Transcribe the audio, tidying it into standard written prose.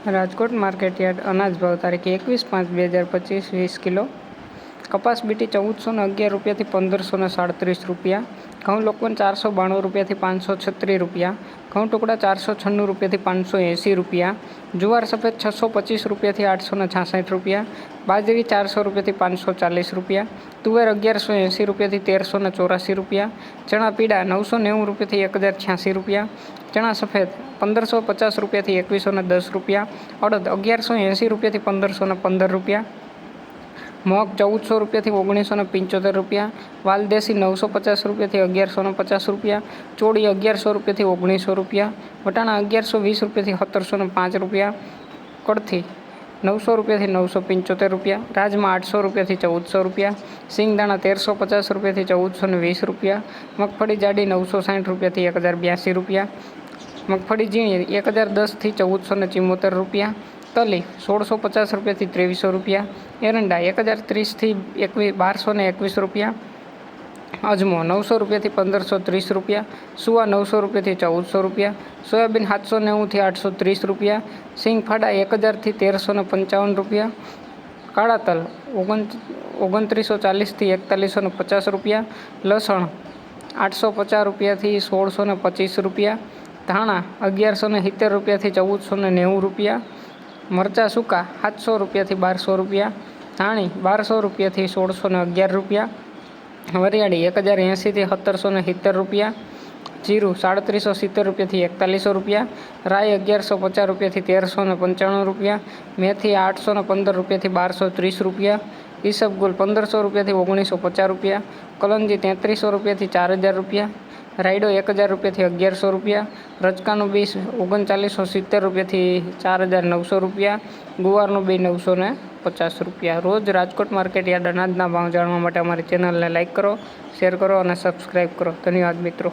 Rajkot market yard અનાજ ભાવ તારીખ 21/5/2025 20 કિલો. કપાસ બીટી 1411 રૂપિયાથી 1537 રૂપિયા. ઘઉં લોકવન 492 રૂપિયાથી 536 રૂપિયા. ઘઉં ટુકડા 496 રૂપિયાથી 580 રૂપિયા. જુવાર સફેદ 625 રૂપિયાથી 866 રૂપિયા. બાજરી 400 રૂપિયાથી 540 રૂપિયા. તુવેર 1180 રૂપિયાથી 1384 રૂપિયા. ચણા પીળા 990 રૂપિયાથી 1086 રૂપિયા. ચણા સફેદ 1550 રૂપિયાથી 2110 રૂપિયા. અડદ 1180 રૂપિયાથી 1515 રૂપિયા. મગ 1400 રૂપિયાથી 1975 રૂપિયા. વાલદેશી 950 રૂપિયાથી 1150 રૂપિયા. ચોળી 1100 રૂપિયાથી 1900 રૂપિયા. વટાણા 1120 રૂપિયાથી 1705 રૂપિયા. કડથી 900 રૂપિયાથી 975 રૂપિયા. રાજમા 800 રૂપિયાથી 1400 રૂપિયા. સિંગદાણા 1350 રૂપિયાથી 1420 રૂપિયા. મગફળી જાડી 960 રૂપિયાથી 1082 રૂપિયા. મગફળી ઝીણી 1010થી 1474 રૂપિયા. તલી 1650 રૂપિયાથી 2300 રૂપિયા. એરંડા 1030થી 1221 રૂપિયા. અજમો 900 રૂપિયાથી 1530 રૂપિયા. સુવા 900 રૂપિયાથી 1400 રૂપિયા. સોયાબીન 790થી 830 રૂપિયા. સિંગફાડા 1000થી 1355 રૂપિયા. કાળા તલ 2940થી 4150 રૂપિયા. લસણ 850 રૂપિયાથી 1625 રૂપિયા. ધાણા 1170 રૂપિયાથી 1490 રૂપિયા. મરચાં સૂકા 700 રૂપિયાથી 1200 રૂપિયા. ધાણી 1200 રૂપિયાથી 1611 રૂપિયા. વરિયાળી 1080થી 1770 રૂપિયા. જીરું 3770 રૂપિયાથી 4100 રૂપિયા. રાઈ 1150 રૂપિયાથી 1395 રૂપિયા. મેથી 815 રૂપિયાથી 1230 રૂપિયા. ઈસબગુલ 1500 રૂપિયાથી 1950 રૂપિયા. કલંજી 3300 રૂપિયાથી 4000 રૂપિયા. રાયડો 1000 રૂપિયાથી 1100 રૂપિયા. રચકાનું બી 3970 રૂપિયાથી 4900 રૂપિયા. ગુવારનું બી 950 રૂપિયા. રોજ રાજકોટ માર્કેટયાર્ડ અનાજના ભાવ જાણવા માટે અમારી ચેનલને લાઇક કરો, શેર કરો અને સબસ્ક્રાઈબ કરો. ધન્યવાદ મિત્રો.